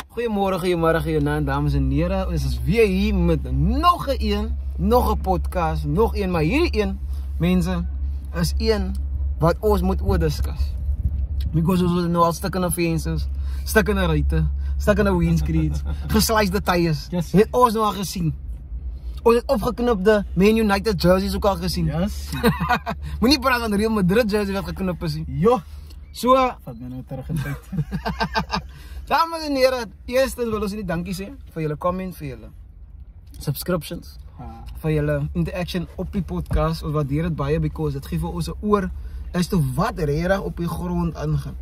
Goedemorgen, goedemorgen, goedenavond, dames en heren. Ons is weer hier met nog een podcast, nog een, maar hierdie een, mensen, is een wat ons moet oordiscuss. Because ons nou al stukkende vensters, stukkende ruiten, stukkende windscreens, gesluisde tyres, Yes. het ons nou al gezien. Ons het opgeknipte Man United jerseys ook al gezien. Yes. Moet niet praten van de Real Madrid jersey wat geknipt is. Jo. So, Vat my nou terug in tyd. dames en heren, eerstens wil ons nie dankie sê vir julle comment, vir julle subscriptions, vir julle interaction op die podcast. Ons waardeer dit baie because dit gee vir ons 'n oor as to wat regtig op die grond aangaan.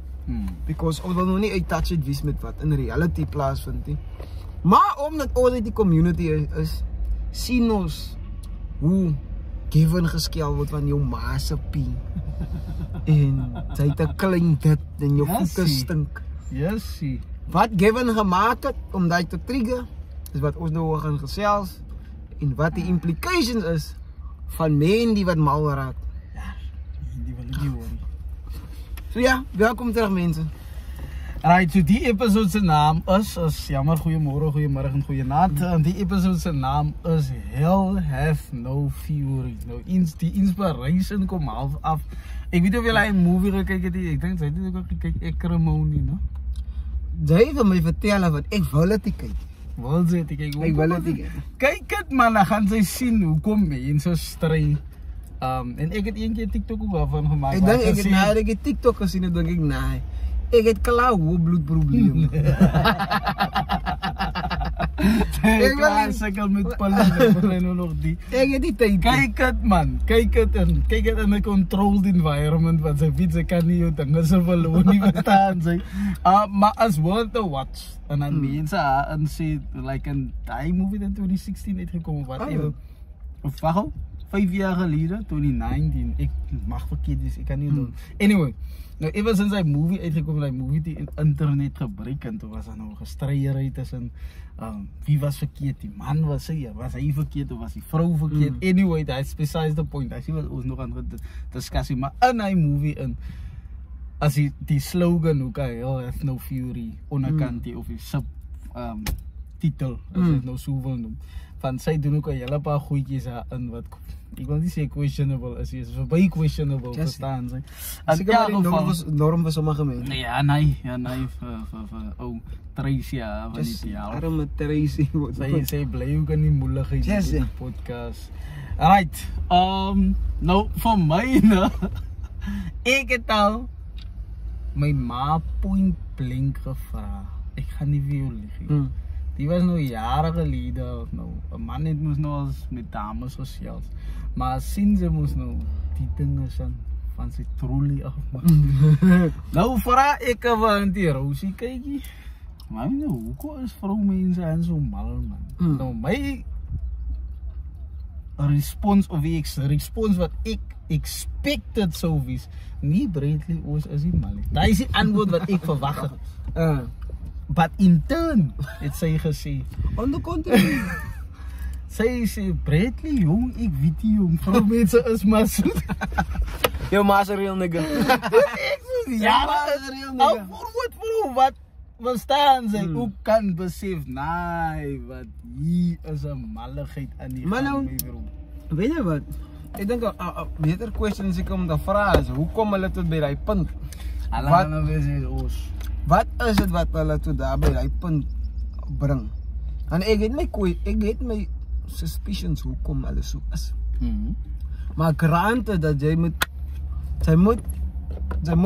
Because ons wil nog nie uittouch het wie's met wat in reality plaasvind nie. Maar omdat ons uit die community is, sien ons hoe Kevin geskel word van jou ma se pie. En sy het 'n klein dit en jou voete stink. Yes. Wat Kevin gemaak het om daai te trigger, is wat ons nou oor gaan gesels en wat die implications is van men die wat mal raak. Die wil ek nie hoor. So ja, welkom terug mense. Right, so die episode se naam is jammer, goeiemôre, goeiemiddag en goeienaand. Die episode se naam is Hell Have No Fury. Nou die inspiration kom half af. Ek weet of jy 'n movie gekyk het, ek dink jy het ook gekyk Acrimony, no? Jy wil my vertel wat ek wil dit kyk. Wil jy dit kyk? Ek wil dit kyk. Kyk dit man, dan gaan sy sien hoekom mense stry. En ek het eendag TikTok ook daarvan gemaak. Ek dink ek het TikTok gesien en dink ek nee. Ek het klaar hoë bloedprobleme. Ek wil sukkel met pille nou nog die. Ek het die tyd. Kyk dit man, kyk dit in 'n controlled environment wat sy fiets kan nie jou dinge so verloor nie verstaan sy. Maar as worth the watch. En dan mense en sê like in die movie in 2016 het gekom of whatever. Of wag, 5 jaar gelede, 2019. Ek mag verkeerd wees, ek kan nie doen. Anyway, nou ever since die movie uitgekom, die movie die internet gebruik en toe was daar nou gestryery tussen wie was verkeerd, die man was hy verkeerd of was die vrou verkeerd. Anyway, that's besides the point. Ek sê wat ons nog aan gediskussie, maar in die movie as die slogan hoe kan Hell Have No Fury onderkant die of die sub titel as dit nou so wil noem. Van sy doen ook 'n hele paar goedjies in wat ek wil nie sê questionable is, so baie questionable verstaan sy. As ek maar norm vir sommige mense. Ja, nee, vir Tracy van die jaar. Arme Tracy. Sy bly ook in die moeilikheid in die podcast. Alright, nou vir my ek het al my ma point blank gevra. Ek gaan nie vir jou lieg. Die was nou jare gelede, nou, 'n man het moes nou als met dames gesels. Maar sinds sy moes nou die dinge van sy trolley afmaak. Nou vra ek van die Rosie, kykie. Maar nou, hoekom is vroumense en so mal man? Nou my respons wat ek expected sou wees, nie breedly ons is die mal. Daai is die antwoord wat ek verwag het. But in turn, het sy gesê, on the contrary. Sy sê, Bradley, jong, ek weet nie, jong, vroumense is maar soet. Jou ma's 'n real nigga. Ek sê, ja, is 'n real nigga. Wat verstaan sy, hoe kan besef, nee, wat hier is 'n malligheid in die gang, weet jy wat? Ek dink 'n beter question as ek om te vra is, hoe kom hulle tot by daai punt? Wat is dit wat hulle tot daar by daai punt bring? En ek het my suspicions hoekom hulle so is. Maar granted dat sy moet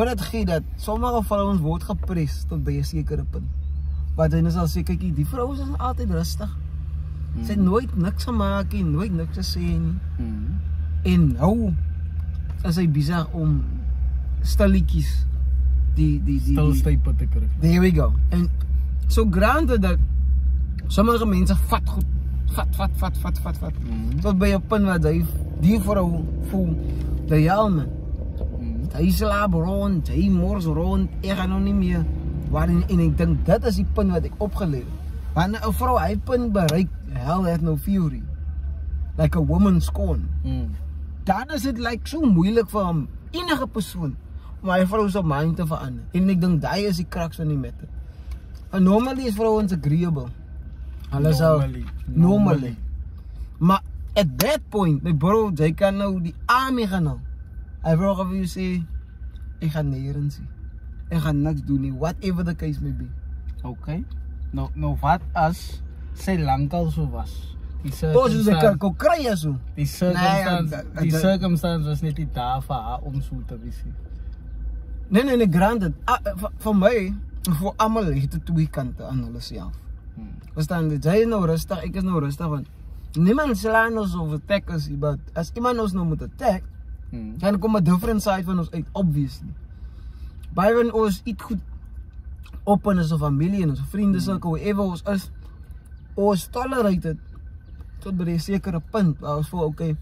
het gee dat sommige vrouens word gepres tot by 'n sekere punt. Wat hy sal sê, kyk, die vrouens is altyd rustig. Sy het nooit niks gemaak nie, nooit niks gesê nie. En nou is hy besig om stilletjies die stilstype te kry. There we go. En so granted dat sommige mense vat goed. Vat. Tot by 'n punt waar die vrou voel, die man. Hy slaap rond, hy mors rond, ek gaan nog nie meer. En ek dink dit is die punt wat ek opgeleer het. Wanneer 'n vrou hy punt bereik, Hell Have No Fury, like a woman scorn, dan is dit like so moeilik vir enige persoon om my vrou se mind te verander. En ek dink daai is die crux van die matter. Normally is vrouwens agreeable. Hulle sal normally. Maar at that point, my bro, jy kan nou die army gaan nou. Hy wil of you sê ek gaan nêrens nie. Ek gaan niks doen nie, whatever the case may be. Okay. Nou wat as sy lankal so was? Die kry jy so. Die circumstance was net nie daar vir haar om so te wees nie. Nee, granted. Vir my, vir almal het dit twee kante aan hulle self. Verstaan jy? Jy is nou rustig, ek is nou rustig, want niemand slaan ons of attack ons, but as iemand ons nou moet attack, dan kom 'n different side van ons uit, obviously. By when ons iets goed open is of familie en ons vriende circle, wherever ons is, ons tolerate het tot by 'n sekere punt, waar ons voel, okay,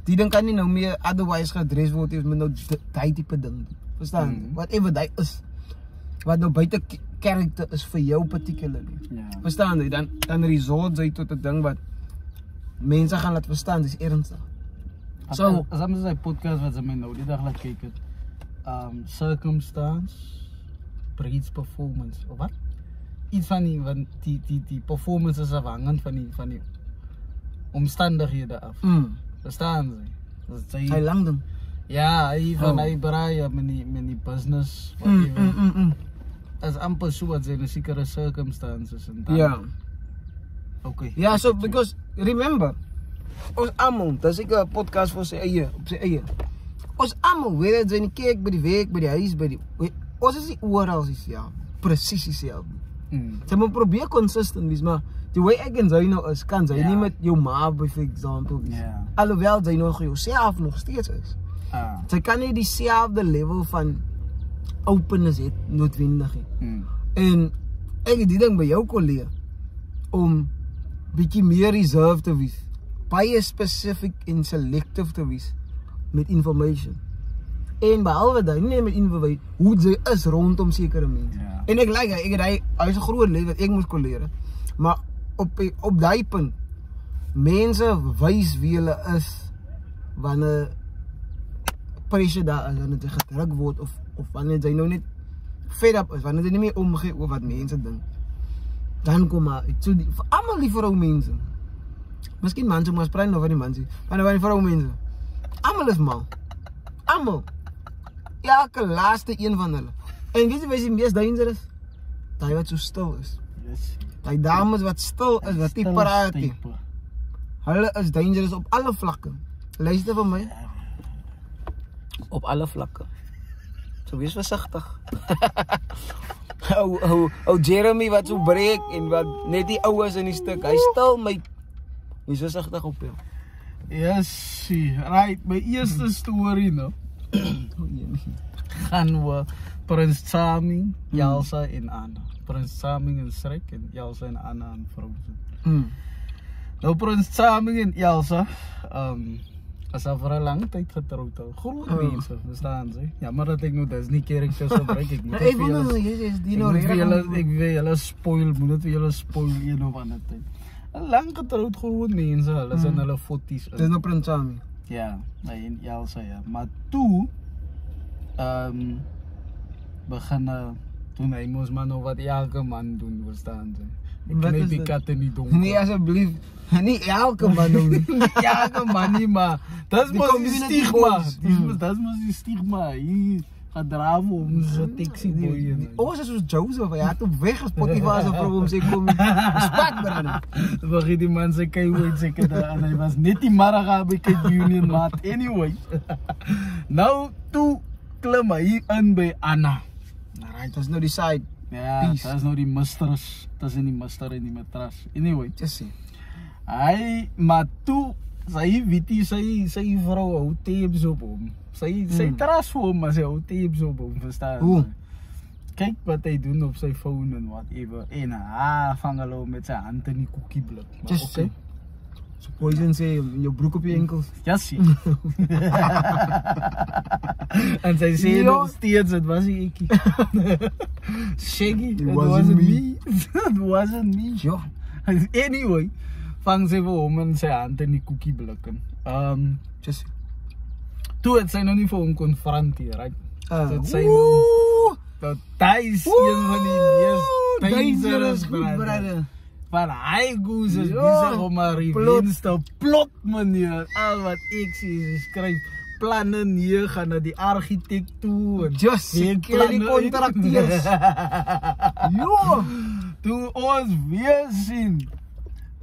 die ding kan nie nou meer otherwise geadres word, ons moet nou die type ding, verstaan? Whatever die is, wat nou buite character is vir jou particularly, verstaan jy? Dan resort jy tot 'n ding wat mense gaan laat verstaan, dis ernstig. So, as ons die podcast wat sy my nou die dag laat kyk het, circumstance breeds performance, of wat? Iets van die performance is afhangend van die omstandighede af. Verstaan jy? Hy lang ding. Ja, hy braai met die business, whatever. As amper so wat sy in sekere circumstances en dan. Ja. Okay. Ja, so because remember, ons almal, dis ek 'n podcast vir sy eie, op sy eie. Ons almal, weet jy, in die kerk, by die werk, by die huis, ons is nie oral dieselfde, presies dieselfde. Sy moet probeer consistent wees, maar die way ek en sy nou is, kan sy nie met jou ma, by for example, wees. Alhoewel sy nog jouself nog steeds is. Sy kan nie dieselfde level van openness het, noodwendig nie. En ek het die ding by jou kon leer, om bietjie meer reserved te wees, baie specific en selective te wees met information. En behalwe dat, nie met information, hoe sy is rondom sekere mense. En ek like, hy is 'n groot leer wat ek moes kon leer. Maar op die punt, mense wys wie hulle is wanneer pressure daar is, wanneer jy gedruk word of wanneer jy nou net fed up is, wanneer jy nie meer omgee oor wat mense dink. Dan kom maar, vir almal die vroumense. Miskien mans moet praat nou van die mans, maar van die vroumense. Almal is mal. Almal. Elke laaste een van hulle. En weet jy wat die mees dangerous? Die wat so stil is. Die dames wat stil is, wat nie praat nie. Hulle is dangerous op alle vlakke. Luister vir my. Op alle vlakke. So wees versigtig. Ou Jeremy wat so breek en wat net die oues in die stuk. Hy stil my. Wees versigtig op jou. Yes, right. My eerste story nou. Gaan we Prins Charming, Elsa en Anna. Prins Charming en Shrek en Elsa en Anna en Frozen. Nou Prins Charming en Elsa, as al vir 'n lang tyd getroud al. Groot mense, verstaan jy? Ja, maar dat ek nou Disney characters gebruik, ek moet ek wil julle spoil, moet dit vir julle spoil een of ander tyd. 'n Lang getroud groot mense, hulle is in hulle 40's. Dis nou Prins Charming. Ja, en Elsa ja. Maar toe begin toen hy moes maar nou wat elke man doen, verstaan jy? Ek knip die kat in die donker. Nee, asseblief. Nie elke man doen nie. Elke man nie, maar dat mos die stigma. Dat mos die stigma. Hier gedraaf om so taxi boy. Ons is soos Joseph, hy het op weg Spotify se vir hom sê kom. Spat brand. Begin die man sê kyk hoe seker daar en hy was net die Maraga by Cape Union maat. Anyway. Nou toe klim hy in by Anna. Alright, dit is nou die side. Ja, dit is nou die mistress. Dit is in die mister en die matras. Anyway, just see. Hy maar toe sy weet sy vrou hou tapes op hom. Sy tras vir hom, maar sy hou tapes op hom, verstaan? Kyk wat hy doen op sy phone en whatever. En vang hulle met sy hand in die koekieblik. Just okay. So poison sê jou broek op jou enkels. Ja, sien. En sy sê nog steeds, het was nie ekie. Shaggy, it wasn't me. It wasn't me. Ja. Anyway, vang sy vir hom in sy hand in die koekieblik. Just toe het sy nog nie vir hom konfronteer, right? Het sy nou, dat hy is een van die meest dangerous goed, brother. Van hy goes is Ja, bezig om maar revenge te plot, meneer. Al wat ek zie is skryf planne neer, gaan naar die architect toe. En Just werk die planne contracteurs. Jo, Toe ons weer sien,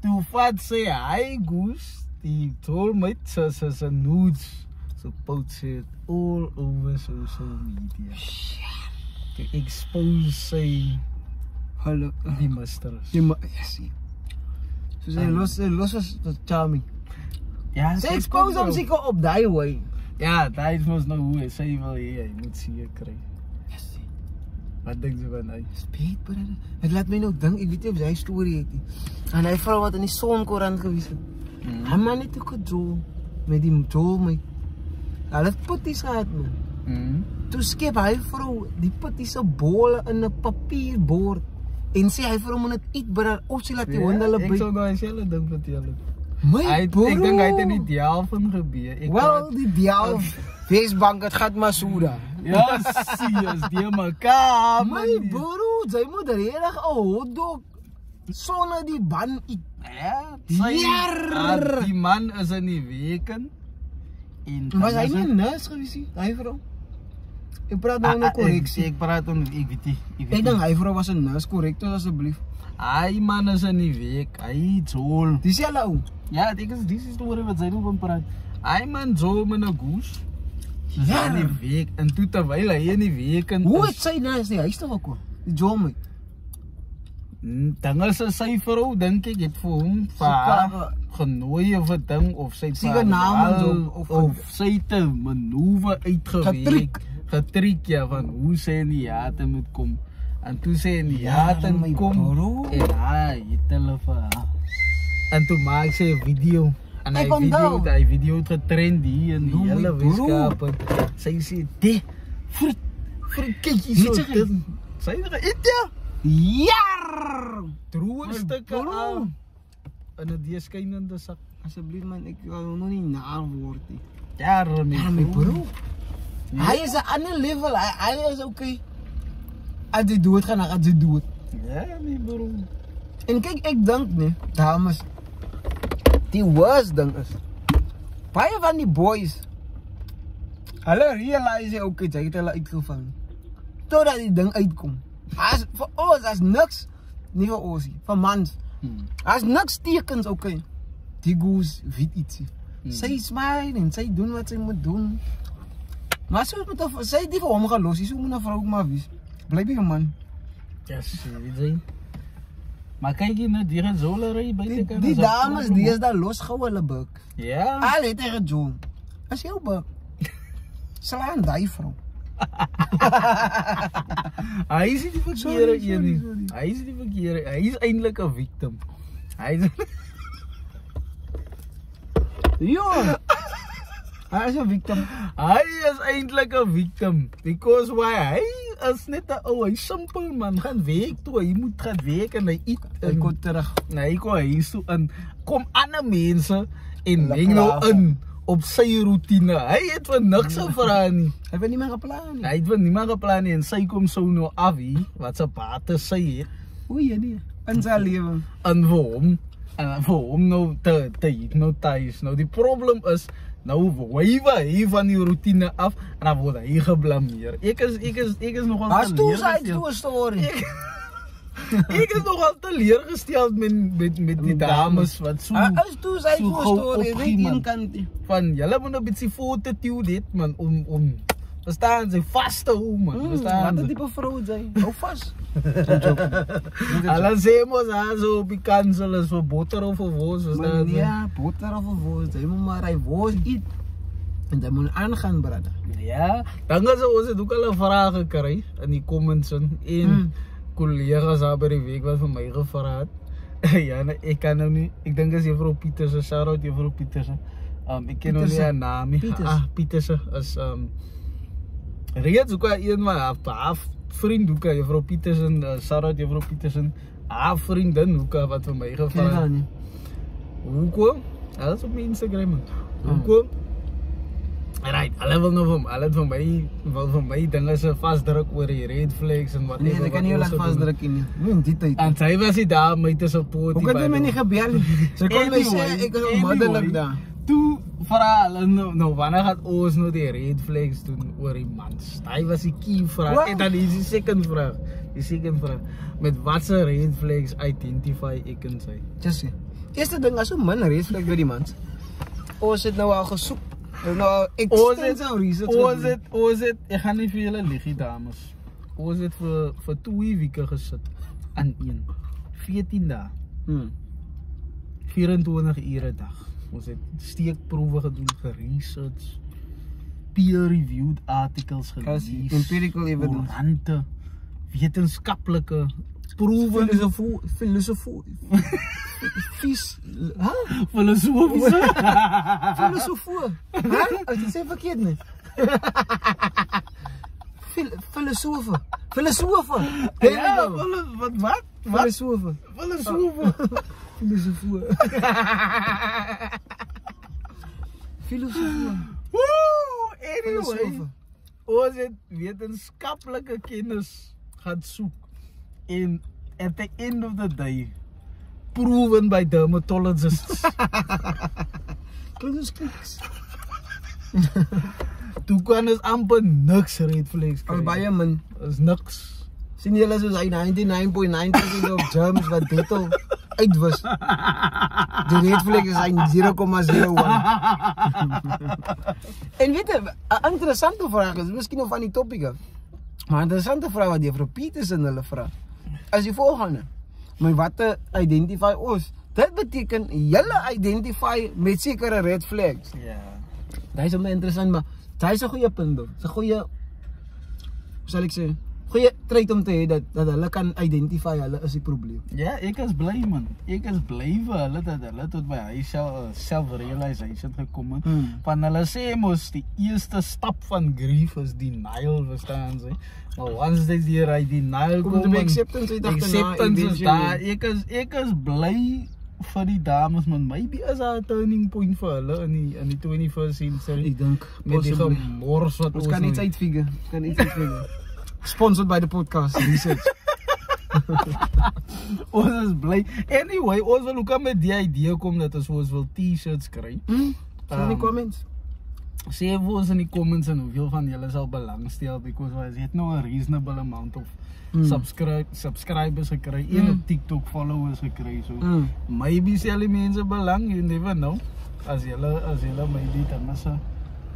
toe vat sy hy goes, die tolmate sy nudes, so post it all over social media. To expose sy hallo. die misters. Yes. So sy los was charming. Ja, Sy expose hom seker op die way. Ja, dat is mos nou hoe sy wil hê, hy moet seker kry. Wat dink jy van hy? Speed, brother. Het laat my nou dink, ek weet nie of hy storie het nie. En hy vrou wat in die Sonkoerant gewees het. Hy man het ook gedrol met die Joel my. Hulle het putties gehad, man. Toe skep hy vrou die putties se bolle in 'n papierbord en sê hy vir hom moet dit eet, brother, of sy laat die honde hulle Ek by. sal nou dieselfde ding vertel. My Ek dink hy het in die diaal van gebeur. Wel, die diaal Wesbank, het gaat maar so daar. Ja, serious, die mekaar. My bro, jy moet regtig 'n hotdog sonder die ban eet. Ja, die man is in die weken. Was hy nie 'n nurse gewees nie? Hy vrou. Ek praat nou 'n korreksie. Ek praat om ek weet nie. Ek dink hy vrou was 'n nurse, korrek toe asseblief. Hy man is in die week. Hy jol. Dis jy ou. Ja, ek is dis storie wat sy nou van praat. Hy man jol met 'n goose. Ja, in die week en toe terwyl hy in die week en hoe het sy nurse nie huis toe gekom? Die jol my. Dan is sy vrou dink ek het vir hom genooi of 'n ding of sy seker naam of sy te manoeuvre uitgewerk. Getrik ja van hoe sy in die jate moet kom. En toe sy in die jate kom en hy het hulle vir haar. En toe maak sy 'n video. En hy video het getrend hier in die hele Weskaap. Sy sê, "Die frikketjies so dit." Sy het geëet ja. Ja! Droë stukke aan in 'n deurskynende sak. Asseblief man, ek wil nog nie naar word nie. Ja, my bro. Hy is 'n ander level. Hy is okay. As hy dood gaan, dan gaan hy dood. Ja, my bro. En kyk, ek dink nie, dames, die worst ding is, baie van die boys, hulle realize okay, jy het hulle uitgevang. Totdat die ding uitkom. As vir ons, as niks, nie vir ons nie, vir mans. As niks tekens, okay, die goes weet ietsie. Sy smile en sy doen wat sy moet doen. Maar so moet sy het nie vir hom gelos, so moet 'n vrou ook maar wees. Bly by 'n man. Ja, weet jy. Maar kyk jy na die zolery buite Die dames, die is daar los gou hulle buk. Ja. Al het hy gedoen. As jou buk. Slaan daai vrou. Hy is nie die verkeerde een nie. Hy is nie die verkeerde. Hy is eintlik 'n victim. Hy is Ja. Hy is 'n victim. Hy is eintlik 'n victim because why hy is net 'n ou, hy simpel man, gaan werk toe, hy moet gaan werk en hy eet Hy kom terug. Nee, hy kom huis toe in. Kom ander mense en meng nou in op sy routine. Hy het vir niks gevra nie. Hy het nie meer geplan nie. Hy het vir niemand geplan nie en sy kom sou nou af hier wat sy bate sy het. Oei nee. In sy lewe. En vir hom nou te hypnotize. Nou die probleem is nou wywe hy van die routine af en dan word hy geblameer. Ek is nogal As toe sy toe storie. Ek is nogal teleurgesteld met die dames wat so. As toe sy toe storie, weet een kant. Van julle moet 'n bietjie fortitude dit man om verstaan sy vas te hou man. Verstaan? Wat 'n tipe vrou jy? Hou vas. Hulle sê mos so op die kansel is vir botter of vir wors, verstaan? Ja, botter of vir wors. Jy moet maar hy wors eet. En jy moet aangaan, brother. Ja, dan is ons het ook al 'n vraag gekry in die comments en collega's daar by die week wat vir my gevra het. Ja, nee, ek kan nou nie. Ek dink as juffrou Pieterse, shout out juffrou Pieterse. Ek ken nou nie haar naam nie. Pieterse is reeds ook een maar haar vriend ook juffrou Pieterse, shout out juffrou Pieterse. Haar vriendin ook wat vir my gevra het. Hoekom? Alles op my Instagram. Hoekom Right, hulle wil van my dinge so vasdruk oor die red flags en wat Nee, ek kan nie laat vasdruk nie. Nie die tyd. En sy was nie daar om my te support. Hoe kan jy my nie gebel? Sy kon my sê ek is onmiddellik daar. Toe vra hulle nou wanneer gaan ons nou die red flags doen oor die mans? Hy was die key vraag. En dan is die second vraag. Met watse red flags identify ek en sy? Just sê. Eerste ding, as so min red flags by die mans. Ons het nou al gesoek. Nou extensive research. Ons het, ek gaan nie vir julle lieg, dames. Ons het vir 2 weke gesit aan 14 dae. 24 ure 'n dag. Ons het steekproewe gedoen, geresearch, peer-reviewed articles gelees, empirical evidence, koerante, wetenskaplike proewe, filosofie. Filosofiese. Filosofie. As jy sê verkeerd nie. Filosofe. Ja, wat? Filosofe. Filosofie. Woo! Anyway, ons het wetenskaplike kennis gaan soek. En at the end of the day, proven by dermatologists. Kliks. Toe kan ons amper niks red flags kry. Al baie min. Is niks. Sien julle soos hy 99.9% of germs wat dit al uitwis. Die red flag is hy 0,01. En weet jy, 'n interessante vraag is, miskien nog van die topik. Maar 'n interessante vraag wat juffrou Petersen hulle vra. As die volgende. Maar wat identify ons? Dit beteken julle identify met sekere red flags. Ja. Dit is baie interessant, maar dit is 'n goeie punt. Dit is 'n goeie, hoe sal ek sê, goeie trait om te hê dat hulle kan identify hulle is die probleem. Ja, ek is bly man. Ek is bly vir hulle dat hulle tot by hy self-realization gekom het. Van hulle sê mos die eerste stap van grief is denial, verstaan jy? Maar once they die denial kom, acceptance is daar. Ek is bly vir die dames man. Maybe is daar 'n turning point vir hulle in die 21st century. Ek dink met die gemors wat ons kan iets uitfigure. Sponsored by the podcast research. Ons is bly. Anyway, ons wil ook met die idee kom dat ons wil t-shirts kry. In die comments. Sê vir ons in die comments en hoeveel van julle sal belangstel, because ons het nou 'n reasonable amount of subscribers gekry, en op TikTok followers gekry, so maybe sal die mense belang, you never know. As julle maybe dan is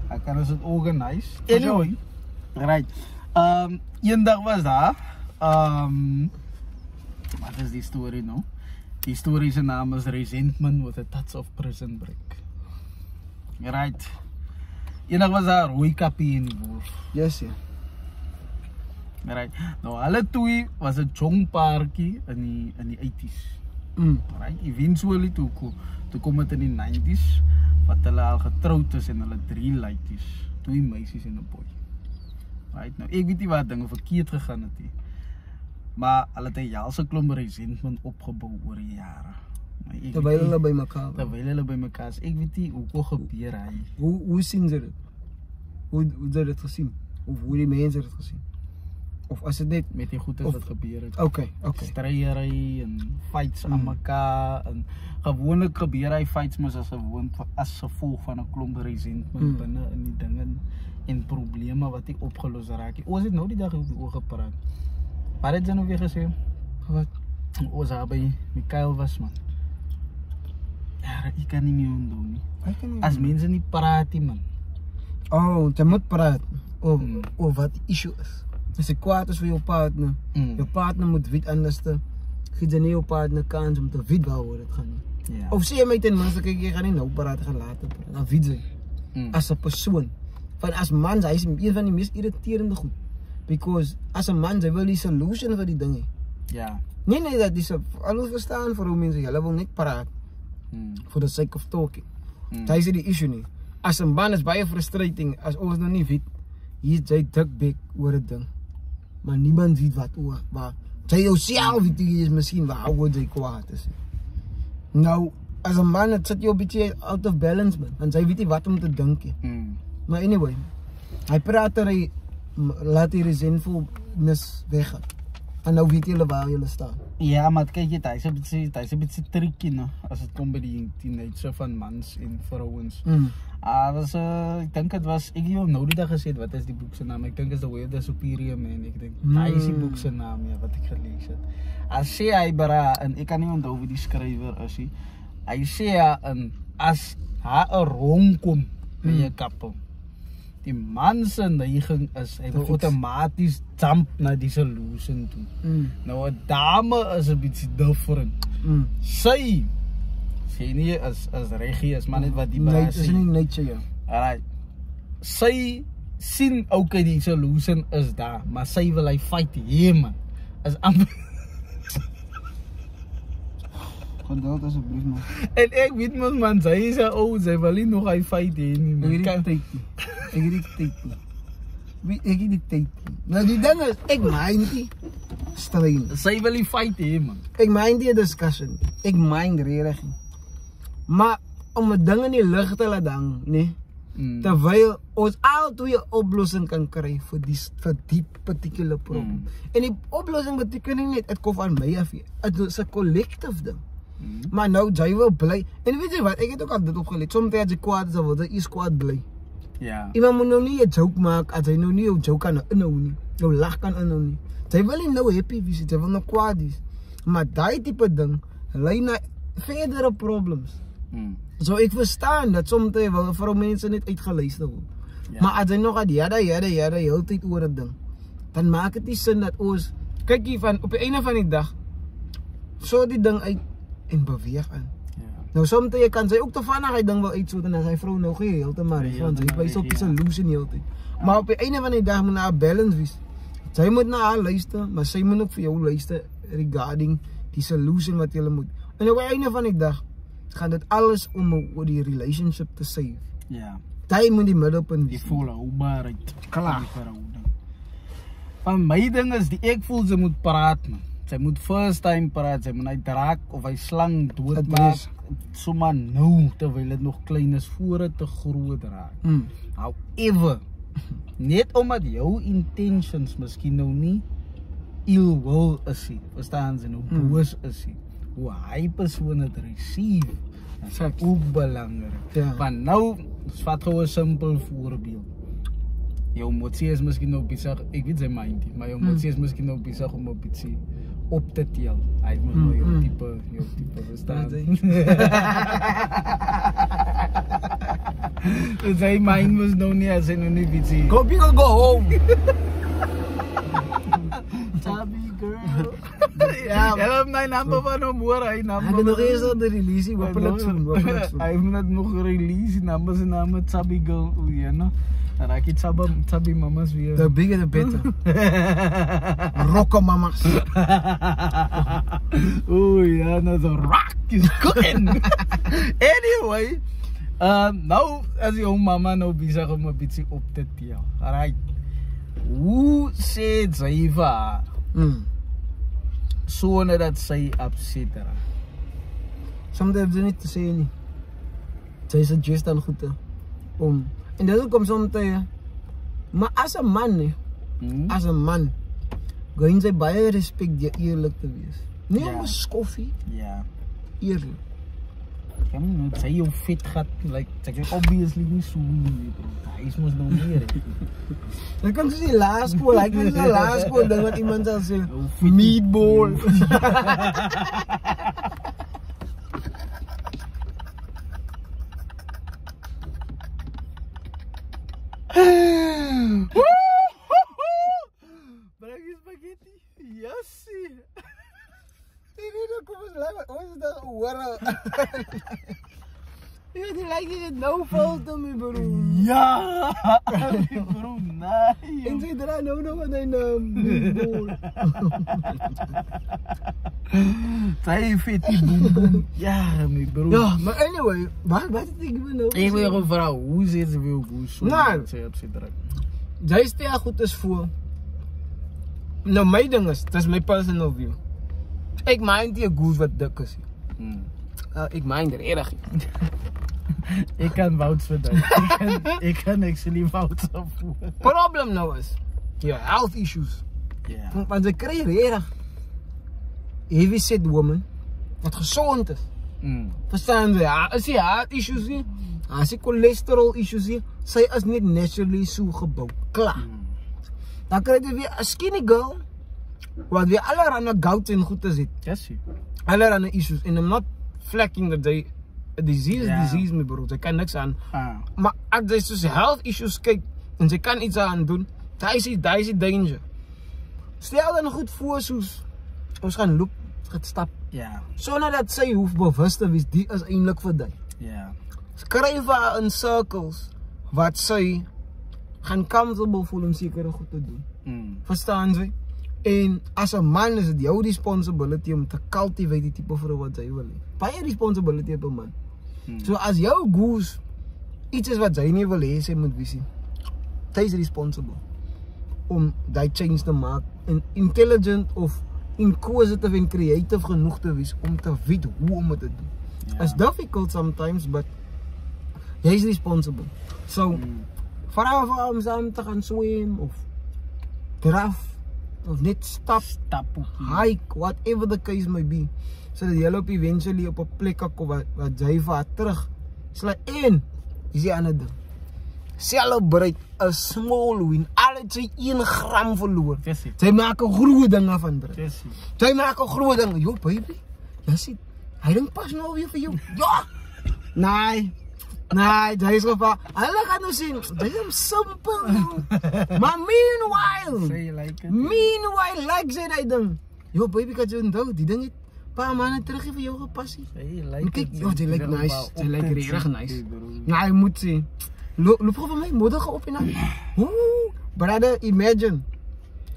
ek kan dit organise. Anyway, right. Eendag was daar, wat is die story nou? Die story se naam is Resentment with a Touch of Prison Break. Right. Eendag was daar rooi kappie in die boer. Yes, ja. Right. Nou hulle twee was 'n jong paartjie in die 80s. Right. Eventually toe kom dit in die 90s wat hulle al getroud is en hulle 3 laities, 2 meisies en 'n boy. Right. Nou ek weet nie wat dinge verkeerd gegaan het nie. Maar hulle het 'n helse klomp resentment opgebou oor die jare. Terwyl hulle by mekaar. Ek weet nie hoe gebeur hy. Hoe sien ze dit? Hoe het dit gesien? Of hoe die mense het gesien? Of as dit net met die goeie wat gebeur het. Okay. Stryery en fights aan mekaar en gewoonlik gebeur hy fights mos as gevolg van 'n klomp resentment binne in die dinge en probleme wat nie opgelos raak nie. Ons het nou die dag oor gepraat. Wat het jy nou weer gesê? Wat? Ons by Mikael was man. Ja, ek kan nie meer onthou nie. As mense nie praat nie man. Oh, jy moet praat oor wat die issue is. As jy kwaad is vir jou partner, jou partner moet weet anders te, gee jy nie jou partner kans om te weet waaroor dit gaan nie. Ja. Of sê jy my ten minste, kyk, jy gaan nie nou praat, gaan later praat. Dan weet jy, as 'n persoon, van as mans, hy is een van die meest irriterende goed. Because as 'n man, hy wil die solution vir die ding hê. Ja. Nee, dat is alles verstaan vir hoe mense, hulle wil net praat. For the sake of talking. Dit is die issue nie. As 'n man is baie frustrating, as ons nou nie weet, hier is jy dikbek oor 'n ding. Maar niemand weet wat oor, maar jy jouself weet jy is miskien waaroor jy kwaad is. Nou, as 'n man, het sit jy 'n bietjie out of balance man, want jy weet nie wat om te dink nie. Maar anyway, hy praat er, hy laat die resentfulness weggaan. En nou weet julle waar julle staan. Ja, maar kyk jy, hy is 'n bietjie tricky, no, as dit kom by die nature van mans en vrouens. Ek dink dit was, ek het nou die dag gesê, wat is die boek se naam? Ek dink is The Way of the Superior Man. Ek dink, hy is die boek se naam, ja, wat ek gelees het. As sê hy bara, en ek kan nie onthou wie die skrywer is nie, hy sê as haar 'n rom kom in jou kappel, die man se neiging is, hy wil outomaties jump na die solution toe. Nou 'n dame is 'n bietjie different. Sy sê nie as regie is, maar net wat die bara sê. Dis nie nature, ja. Alright. Sy sien ook die solution is daar, maar sy wil hy fight hier, man. Is amper Geduld asseblief, man. en ek weet man, sy is 'n ou, sy wil nie nog hy fight hier nie, man. Ek het die tyd nie. Nou die ding is, ek mind nie strain. Sy wil nie fight hier, man. Ek mind nie 'n discussion. Ek mind regtig nie. Maar om 'n ding in die lug te laat hang, nee. Terwyl ons altyd 'n oplossing kan kry vir die particular probleem. En die oplossing beteken nie net dit kom van my af nie. Dit is 'n collective ding. Maar nou jy wil bly. En weet jy wat, ek het ook al dit opgeleer. Soms as jy kwaad is, dan word jy kwaad bly. Ja. Iemand moet nou nie 'n joke maak as hy nou nie jou joke kan inhou nie. Jou lag kan inhou nie. Jy wil nie nou happy wees, jy wil nou kwaad wees. Maar daai tipe ding lei na verdere problems. So ek verstaan dat soms wil vir mense net uitgeluister word. Ja. Maar as jy nog aan jada heeltyd oor 'n ding, dan maak dit nie sin dat ons kyk hier van op die einde van die dag so die ding uit en beweeg aan. Ja. Nou soms kan sy ook te vinnig hy ding wil uitsoet en as hy vrou nou gee heeltemal want sy wys op die solution heeltyd. Maar op die einde van die dag moet 'n balance wees. Sy moet na haar luister, maar sy moet ook vir jou luister regarding die solution wat jy moet. En op die einde van die dag gaan dit alles om oor die relationship te save. Ja. Jy moet die middelpunt die volhoubaarheid. Klaar. Van my ding is ek voel sy moet praat, man. Sy moet first time praat, sy moet hy draak of hy slang doodmaak. Sommer nou terwyl dit nog klein is voor dit te groot raak. However, net omdat jou intentions miskien nou nie ill will is nie, verstaan jy, nou boos is nie. Hoe hy persoon het receive, is ook belangrik. Ja. Want nou, vat gou 'n simpel voorbeeld. Jou motsie is miskien nou besig, ek weet sy mind nie, maar jou motsie is miskien nou besig om 'n bietjie op te tel. Hy moet nou jou tipe, verstaan jy? Sy mind was nou nie, as hy nou nie bietjie. Go people go home! Chubby girl. Ja, help my number van hom hoor, hy number. Ek het nog eers al die release, hopelijk soon. Hy heeft net nog release, number zijn naam met Chubby girl, ja no. Dan raak je chubby mamas weer. The bigger the better. Rocko mamas. Oeh ja, nou de rock is cooking. Anyway, nou as jou mama nou bezig om een beetje op te tel. Alright. Hoe sê sy vir haar? Sonder dat sy upset raak. Soms heb ze niet te sê nie. Sy suggest al goed om. En dit kom soms maar as 'n man nie. As 'n man gaan sy baie respek jy eerlik te wees. Nie om 'n skoffie. Ja. Eerlik. Kan nie sê jou fit gat like ek obviously nie so nie. Hy is mos nou meer. Ek kan sê laerskool, ek weet nie laerskool ding wat iemand sal sê meatball. Bring spaghetti. Yes. Dit kom ons lekker. Ons daar hoor. Jy like dit nou valt om my bro. Ja. Bro, nee. En sy dra nou nog aan 'n meatball. Sy fetty boom boom. Ja, my bro. Ja, maar anyway, wat het ek nou? Ek wil jou vra, hoe sê jy wil hoe so? Sy op sy druk. Jy stel goed is voor. Nou my ding is, dis my personal view. Ek mind die goes wat dik is. Ek mind regtig. Ik kan vouch vir dit. Ik kan actually vouch voor. Problem nou is, ja, health issues. Ja. Want ze krijgen regtig heavy set woman, wat gezond is. Verstaan ze? Ja, as jy heart issues nie, as jy cholesterol issues nie, sy is net naturally so gebouw. Klaar. Dan krijg je weer een skinny girl, wat weer allerhande gout en goed is het. Yes. Allerhande issues. And I'm not flacking that they a disease is disease, my bro. Sy kan niks aan. Maar as jy soos health issues kyk, en sy kan iets aan doen, daar is die danger. Stel dan goed voor soos, ons gaan loop, gaan stap. Ja. Sonder dat sy hoef bewus te wees, die is eindelijk vir die. Ja. Skryf haar in circles, wat sy gaan comfortable voel om sekere goed te doen. Verstaan sy? En as 'n man is dit jou responsibility om te cultivate die tipe vrou wat jy wil hê. Baie responsibility op 'n man. So as jou goose iets is wat jy nie wil hê sy moet wees nie, jy is responsible om die change te maak en intelligent of inquisitive en creative genoeg te wees om te weet hoe om dit te doen. It's difficult sometimes, but jy is responsible. So vra vir hom om te gaan swem of draf of net stap, hike, whatever the case may be. So dat jy op eventually op 'n plek kom wat jy vir haar terug sla en is die ander ding. Celebrate a small win. Al het sy 1 gram verloor. Sy maak 'n groot ding van dit. Sy maak 'n groot ding. Yo baby, jy sien, hy dink pas nou weer vir jou. Ja. Nee, jy is geval. Hulle gaan nou sien, dit is simpel. Maar meanwhile, like sy die ding. Yo baby, kan jy onthou, die ding het paar maanden terug vir jou gepas. Kijk, jy lyk nice. Jy lyk regtig nice. Ja, jy moet sien. Loop gewoon van mij, moedige op en aan. Brother, imagine.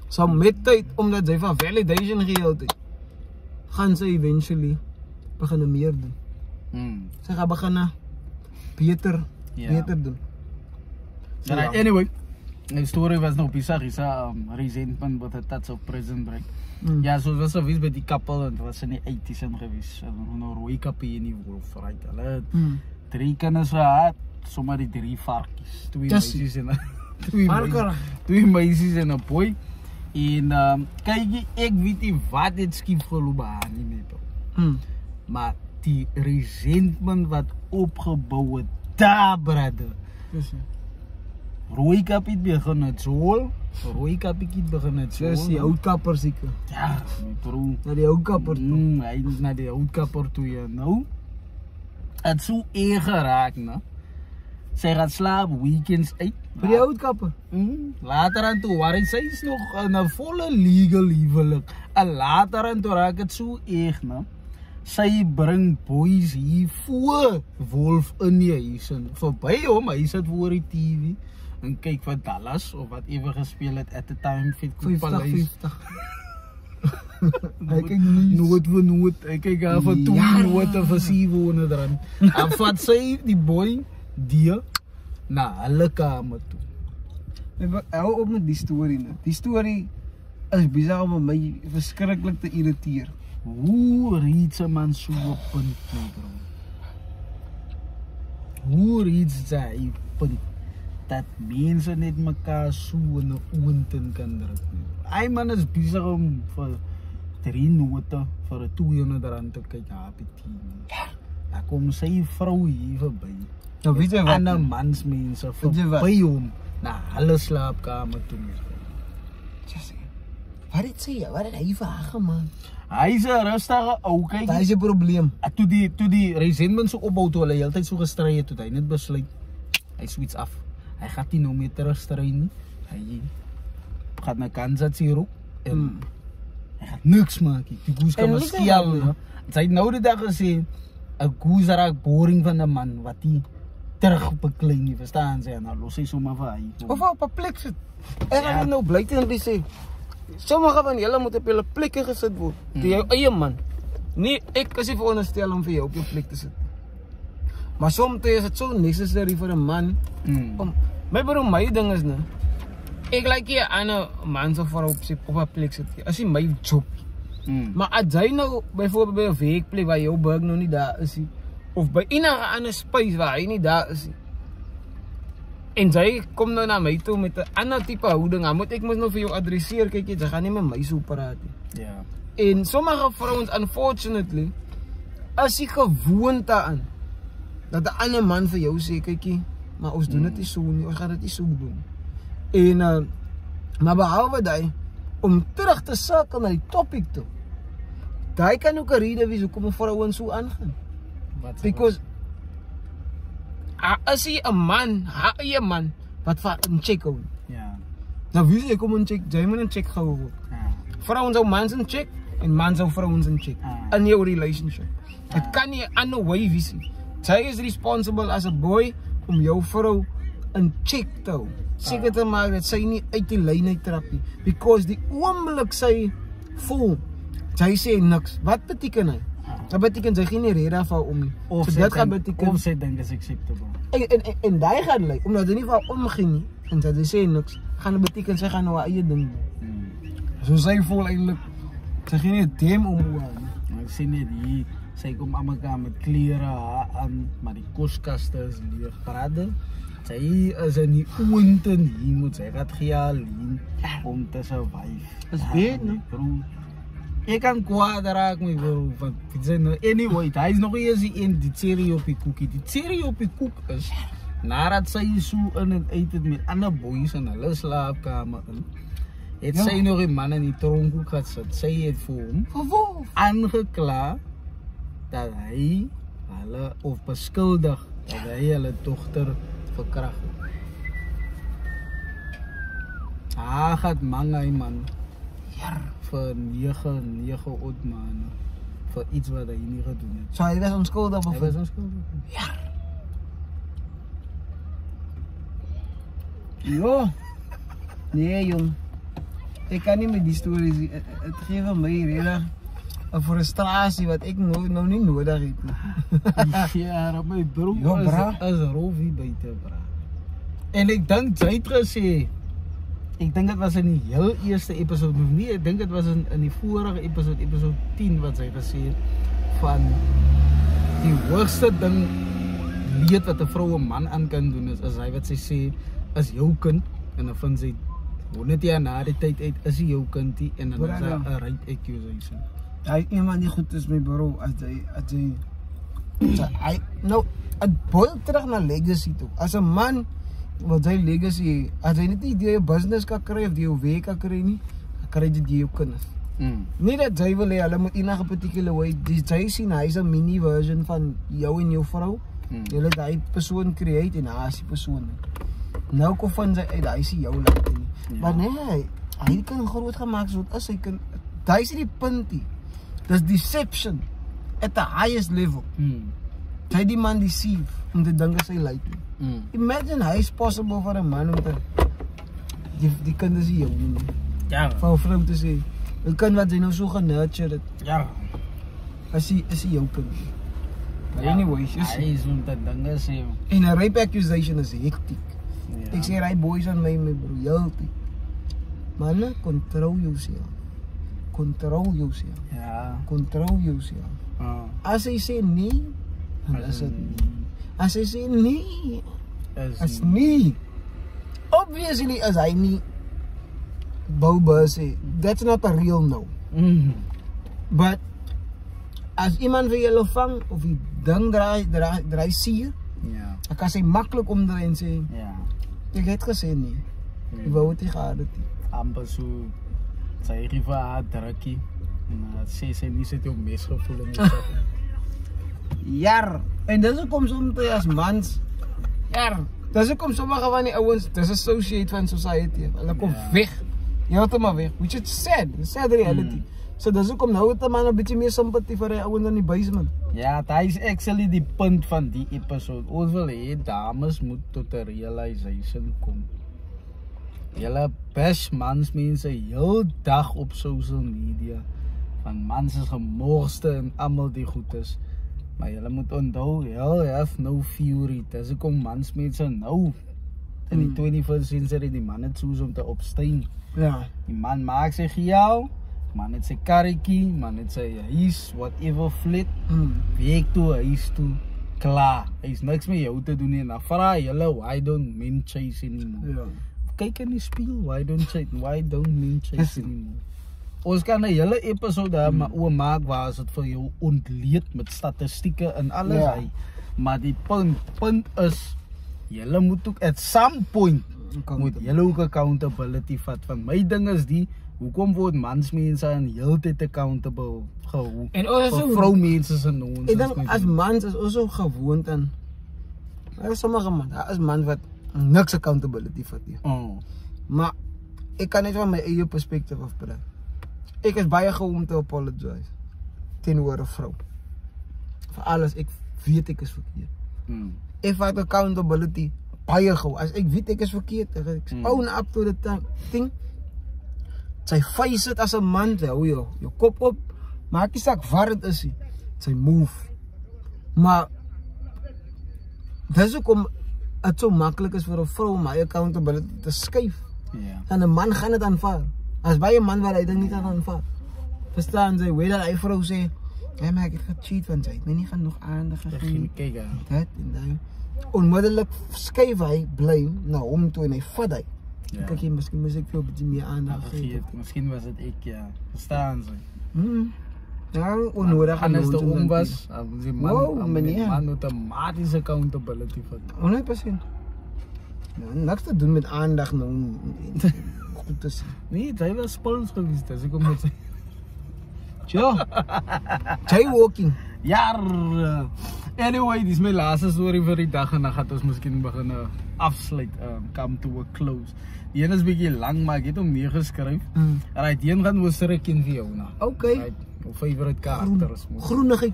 So met tyd, omdat sy van validation gehad het, gaan sy eventually beginnen meer doen. Sy gaan beginnen beter doen. Right, anyway, die story was nog bizar. Is resentment wat het tot op prison bring. Ja, so was geweest by die couple, en het was in die 80's in geweest. Hulle nou rooi kappie in die wolf, right. Hulle het 3 kinders gehad. Sommer die 3 varkies, 2 meisies en 2 meisies en 'n boy. En kyk, ek weet nie wat dit skief geloop aan nie met hom. Maar die resentment wat opgebou het daar, brother. Rooi kap het begin het zool. Rooi kap het begin het zool. Dis die houtkapper seker. Ja, bro. Na die houtkapper toe. Hy is na die houtkapper toe, ja. Nou, het so erg geraak, nou. Sy gaat slaap, weekends uit. Vir die houtkapper? Later aan toe, waar sy is nog in 'n volle legal huwelik. En later aan toe raak het so erg, nou. Sy bring boys hier voor Wolf in die huis en verby hom, hy sit voor die TV en kyk wat Dallas of wat ewe gespeel het at the time 50. Hy kyk noot vir noot, hy kyk af vir 2 note vir 7 onder dran. En vat sy die boy die na hulle kamer toe. Hou op met die story net. Die story is bizar om my verskriklik te irriteer. Hoe reeds 'n man so op punt, bro? Hoe reeds hy punt dat mense net mekaar so in 'n oontin kan druk? Hy man is besig om vir 3 note vir 'n R200 te kyk op die TV. Daar kom sy vrou hier verby. Nou weet jy wat? Ander mans mense verby hom na hulle slaapkamer toe. Wat het sy? Wat het hy vir haar gemaak? Hy is 'n rustige ou, kyk. Daar is 'n probleem. Toe die resentment so opbou toe hulle heeltyd so gestry het, toe hy net besluit hy switch af. Hy gaan nie nou meer terugstry nie. Hy gaan na Kansas City en hy gaan niks maak nie. Die goose kan maar steel. Sy het nou die dag gesê 'n goose raak boring van 'n man wat hy terug beklei nie, verstaan sy? En dan los hy sommer vir hy. Of op 'n plek sit. Ek gaan nou blykend sê sommige van julle moet op julle plekke gesit word. Die jou eie man. Nee, ek is nie veronderstel om vir jou op jou plek te sit. Maar soms is dit so necessary vir 'n man om my ding is nou. Ek like hier 'n ander man so vir op 'n plek sit. As nie my job. Maar as jy nou byvoorbeeld by 'n werkplek waar jou werk nog nie daar is nie, of by enige ander space waar hy nie daar is nie. En sy kom nou na my toe met 'n ander tipe houding. Ek moet nou vir jou adresseer, kyk jy, sy gaan nie met my so praat nie. Ja. En sommige vrouens, unfortunately, as jy gewoond daaraan dat 'n ander man vir jou sê, kykie, maar ons doen dit nie so nie, ons gaan dit nie so doen. En maar behalwe daai, om terug te sirkel na die topic toe, daai kan ook 'n rede wees hoekom vrouens so aangaan. Because as jy 'n man, haar eie man, wat vir 'n check hou. Ja. Nou wie sê kom 'n check, jy moet 'n check gehou word. Vrouens hou mans 'n check en mans hou vrouens 'n check in jou relationship. Dit kan nie 'n ander way wees nie. Jy is responsible as a boy om jou vrou 'n check te hou. Seker te maak dat sy nie uit die lyn uit trap nie. Because die oomblik sy voel, sy sê niks. Wat beteken hy? Dat beteken sy geen rede daarvan om nie. Of so dit gaan beteken of sy dink is acceptable. En daai gaan lê omdat hy nie vir omgee nie en dat hy sê niks, gaan dit beteken sy gaan nou haar eie ding doen. So sy voel eintlik sy geen nie 'n dem om hoe nie. Ek sien net hier, sy kom aan mekaar met klere aan, maar die koskaste is leeg. Parade. Sy is in die oonten hier moet sy gaat gehaal om te survive. Is weet nie. Bro. Ek kan kwaad raak my bro, want anyway, hy is nog eers die cherry op die koekie. Die cherry op die koek is, nadat sy so in en uit het met ander boys in hulle slaapkamer in, het sy nog die man in die tronkhoek gehad sit. Sy het vir hom aangekla dat hy hulle, of beskuldig, dat hy hulle dogter verkragt het. Haar gaat mangai man. Ja. Vir 9 oud maande. Vir iets wat hy nie gedoen het. So hy was onskuldig Hy was onskuldig. Ja. Jo. Nee jong. Ek kan nie met die stories nie. Het gee vir my regtig 'n frustrasie wat ek nou nie nodig het nie. Ja, my bro is Rowie buite, bra. En ek dink sy het gesê, ek dink dit was in die heel eerste episode, nie, ek dink dit was in die vorige episode 10 wat sy gesê het van die hoogste ding leed wat 'n vrou 'n man aan kan doen is hy wat sy sê is jou kind en dan vind sy 100 jaar na die tyd uit is hy jou kindie en dan is hy 'n rape accusation. Hy iemand nie goed is my bro as hy nou het boel terug na legacy toe. As 'n man wat sy legacy, as hy net nie die business kan kry of die werk kan kry nie, dan kry jy die jou kinders. Nie dat jy wil hê hulle moet enige particular way, jy sien hy is 'n mini version van jou en jou vrou. Jy het daai persoon create en hy is die persoon. Nou kom van sy uit, hy is jou laat nie. Maar nee, hy kan groot gemaak soos as hy kan. Daai is die punt nie. Dis deception at the highest level. Hy die man deceive om te dink sy lyk nie. Imagine hy is possible vir 'n man om te die kind is jou nie. Ja. Vir 'n vrou te sê, 'n kind wat jy nou so genurture het. Ja. Is hy jou kind. Anyways, hy is om te dinge sê. En 'n rape accusation is hectic. Ek sê hy boys aan my bro, heeltyd. Man, control yourself. Control yourself. Ja. Control yourself. As hy sê nee, dan is dit nie. As hy sê nee, is nie. Obviously is hy nie Boba sê, that's not a real no. But as iemand vir julle vang of die ding draai sier, dan kan sy maklik omdraai en sê, ek het gesê nie. Ek wou het nie gehad het nie. Amper so, sy riva haar drukkie, en sy nie sit jou mes gevoel in die Jar, en dis hoekom soms as mans, dis hoekom sommige van die ouens disassociate van society, hulle kom weg, heeltemal weg, which is sad, sad reality. So dis hoekom nou het 'n man 'n bietjie meer simpatie vir die ouens in die basement. Ja, dat is actually die punt van die episode. Ons wil hê dames moet tot 'n realization kom. Julle bash mans mense heel dag op social media, van mans is gemorste en almal die goed is. Maar julle moet onthou, hell have no fury. Dis hoekom mans mense nou in die 21st century die man het soos om te opstaan. Ja. Die man maak sy gejaal, man het sy karretjie, man het sy huis, whatever flit, week toe, huis toe. klaar. Hy is niks met jou te doen nie. Dan vra julle, why don't men chase anymore? Ja. Kyk in die spieël, why don't men chase anymore? Ons kan 'n hele episode daar maar oor maak waar as dit vir jou ontleed met statistieke en alles hy. Maar die punt is, julle moet ook at some point moet julle ook accountability vat. Van my ding is die, hoekom word mansmense aan heeltyd accountable gehou? En also vroumense se nonsens. Ek dink as mans is ons so gewoond aan. Daar is sommige man, daar is man wat niks accountability vat nie. Maar ek kan net van my eie perspektief af praat. Ek is baie gou om te apologize teenoor 'n vrou. Vir alles ek weet ek is verkeerd. Ek vat accountability baie gou. As ek weet ek is verkeerd, ek own up to the thing. Sy face it as 'n man, hou jou kop op. Maak nie saak waar dit is nie. Sy move. Maar dis hoekom dit so maklik is vir 'n vrou om my accountability te skuif. En 'n man gaan dit aanvaar. As baie man wat hy ding nie kan aanvaar. Verstaan jy, weet dat hy vrou sê, "Ja, maar ek het gecheat van sy. My nie gaan nog aandag gegee." Kyk dit en dan onmiddellik skuif hy blame na hom toe en hy vat hy. Kyk jy, miskien moet ek vir 'n bietjie meer aandag gee. Miskien was dit ek verstaan jy. Ja, onnodig gaan is de onwas. Die man meneer. Man automatisch accountability vat. 100%. Ja, niks te doen met aandag nou. Goed te sien. Nee, hy was spuls gewees, dis ek kom met sy. Jaywalking. Ja. Anyway, dis my laaste storie vir die dag en dan gaan ons miskien begin afsluit, come to a close. Die een is bietjie lang, maar ek het hom neergeskryf. Right, die een gaan oor Srikin Fiona. Okay. Right, my favorite karakters. Groenigheid.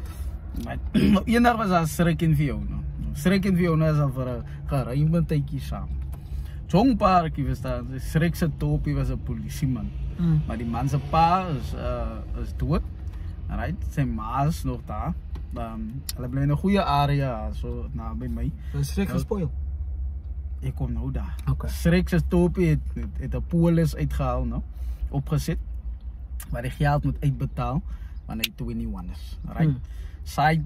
Eendag was daar Srikin Fiona. Srikin Fiona is al vir 'n geruime tydjie saam. Jong paartjie verstaan, Srik se topie was 'n polisieman. Maar die man se pa is dood. Right, sy ma is nog daar. Hulle bly in 'n goeie area so naby my. Is Srik gespoil? Ek kom nou daar. Okay. Srik se topie het 'n polis uitgehaal, no? Opgesit. Maar die geld moet uitbetaal wanneer hy 21 is. Right?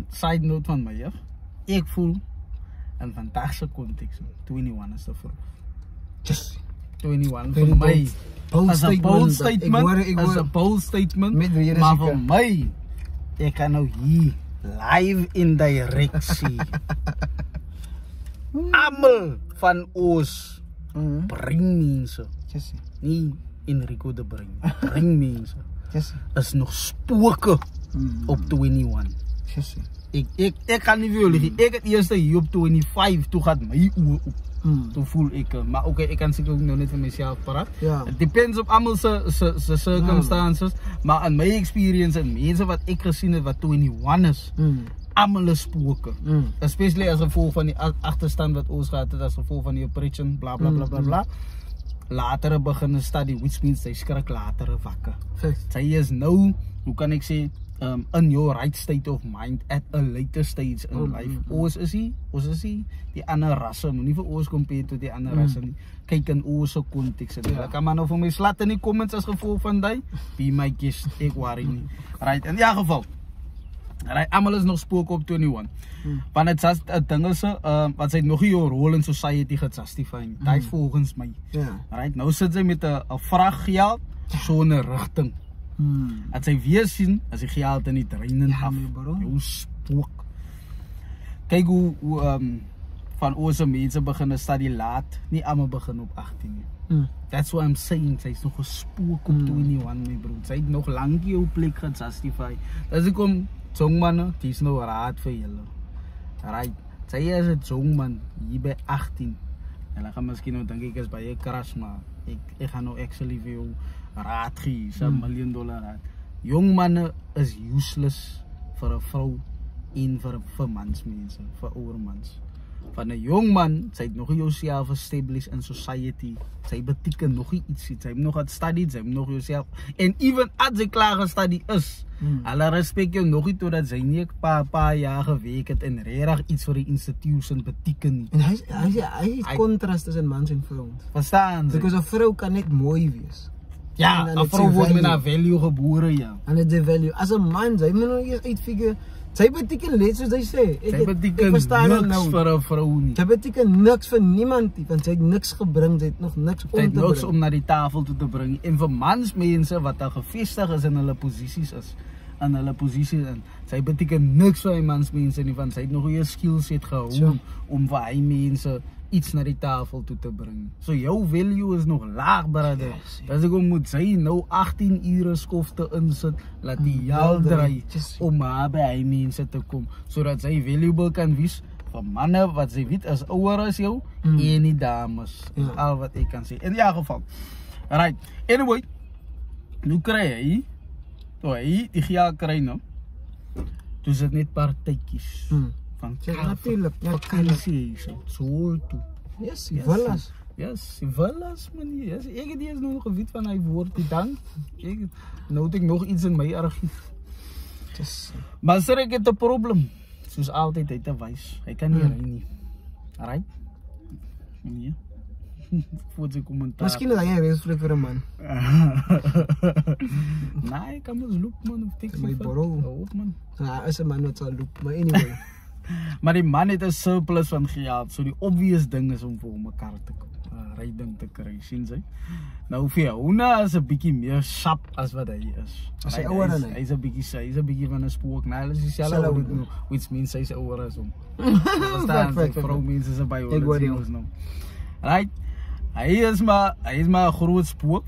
Side note van my, ja. Ek voel in vandag se konteks 21 is te vroeg. Just 21 vir my. As a bold statement. As a bold statement. Maar vir my, ek kan nou hier live in directie. Almal van ons bring mense. Nie Enrico de bring mense. Is nog spooke op 21. Ek kan nie vir julle lieg. Ek het eers hier op 25 toe gaan my oë op. Toe voel ek, maar okay, ek kan seker ook nou net vir myself praat. It depends op almal se circumstances, maar in my experience en mense wat ek gesien het wat 21 is, almal is spooke. Especially as gevolg van die agterstand wat ons gehad het as gevolg van die operation bla bla bla bla bla. Later begin study, which means sy skrik later wakker. Sy is nou, hoe kan ek sê, in your right state of mind at a later stage in life. Ons is die ander rasse, nie vir ons compare tot die ander rasse nie. Kyk in ons se konteks. Ek kan maar nou vir my slat in die comments as gevolg van die, be my guest, ek worry nie. Right, in die geval. Right, almal is nog spook op 21. Want dit is 'n ding is wat sy nog nie jou rol in society gesustify nie. Dit volgens my. Right, nou sit sy met 'n vraggeld so 'n rigting. As sy weer sien as die geld in die dreinen af. Jou spook. Kyk hoe van ons mense begin study laat, nie almal begin op 18 nie. That's what I'm saying. Sy is nog 'n spook op 21 my broer. Sy het nog lank jou plek gesustify. As ek kom jongman, dis nou raad vir julle. Right. Sy is 'n jongman hier by 18. Hulle gaan miskien nou dink ek is baie kras, maar ek gaan nou actually vir jou raad gee, $1 miljoen raad. Jong manne is useless vir 'n vrou en vir mansmense, vir ouer mans. Van 'n jong man, sy het nog nie jouself established in society. Sy beteken nog nie iets, sy het nog het study, sy het nog jouself. En even as sy klaar gestudy is, hulle respect jou nog nie totdat sy nie 'n paar jaar gewerk het en regtig iets vir die institution beteken nie. En hy is contrast tussen mans en vrouens. Verstaan? Because 'n vrou kan net mooi wees. Ja, 'n vrou word met 'n value gebore, ja. En dit is value. As 'n man, jy moet nou eers uitfigure Sy beteken net soos hy sê. Sy beteken niks vir 'n vrou nie. Sy beteken niks vir niemand nie, want sy het niks gebring, sy het nog niks om te bring. Sy het niks om na die tafel toe te bring. En vir mansmense wat daar gevestig is in hulle posisies sy beteken niks vir hy mansmense nie, want sy het nog nie 'n skillset gehou om vir hy mense iets na die tafel toe te bring. So jou value is nog laag, brother. As ek moet sy nou 18 ure skofte insit, laat die jaal draai om haar by hy mense te kom, sodat sy valuable kan wees vir manne wat sy weet is ouer as jou en die dames. Is al wat ek kan sê. In die geval. Alright. Anyway, nou kry hy die gea kry nou. Toe sit net partytjies. Van natuurlijk, vakansie so toe. Yes, villas. Yes, villas man. Yes, ek het eers nog geweet van hy woord die dan. Nou het ek nog iets in my argief. Maar sê ek het 'n probleem. Soos altyd hy te wys. Hy kan nie ry nie. Alright? Nee. Voor sy kommentaar. Miskien is hy 'n reisvlek vir 'n man. Nee, kan mos loop man of tik my bro. Hoop man. Ja, is 'n man wat sal loop, maar anyway. Maar die man het 'n surplus van geld, so die obvious ding is om vir hom 'n kar te koop. Ry ding te kry, sien jy? Nou vir Houna is 'n bietjie meer sharp as wat hy is. Hy ouer dan hy's 'n bietjie van 'n spook. Nou, hulle is dieselfde, which means hy's ouer as hom. Verstaan, vrou mense is by hulle nou. Right? Hy is maar 'n groot spook.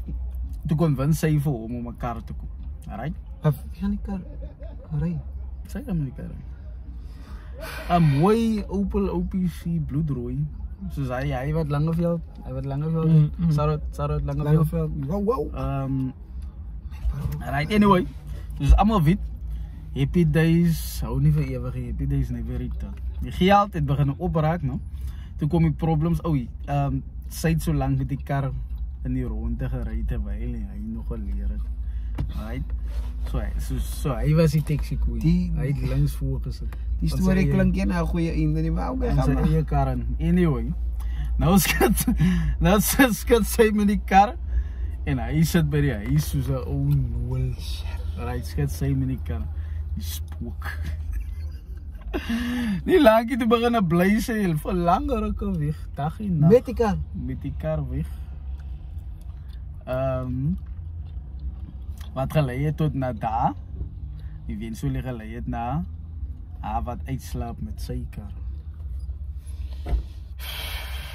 Toe konwins hy vir hom om 'n kar te koop. Alright? Gaan die kar ry? Sy gaan die kar ry. 'n mooi Opel OPC bloedrooi. Soos hy wat Langeveld, Sarot Langeveld. Wow. Alright, anyway. Dus almal wit. Happy days hou nie vir ewig nie. Happy days never return. Die geld het begin opraak, no. Toe kom die problems. Sy het so lank met die kar in die ronde gery terwyl hy nog geleer het. Alright. So hy was die taxi queen. Hy het links voor gesit. Die storie klink nie nou 'n goeie einde nie, maar okay, gaan maar. Sy eie kar in. Anyway. Nou skat sy met die kar en hy sit by die huis soos 'n ou nol. Right, skat sy met die kar. Die spook. Die lankie toe begin 'n bly sy vir langer rukke weg. Dag en nag. Met die kar weg. Wat gelei het tot na daar. Eventually gelei het na wat uitslaap met sy kar.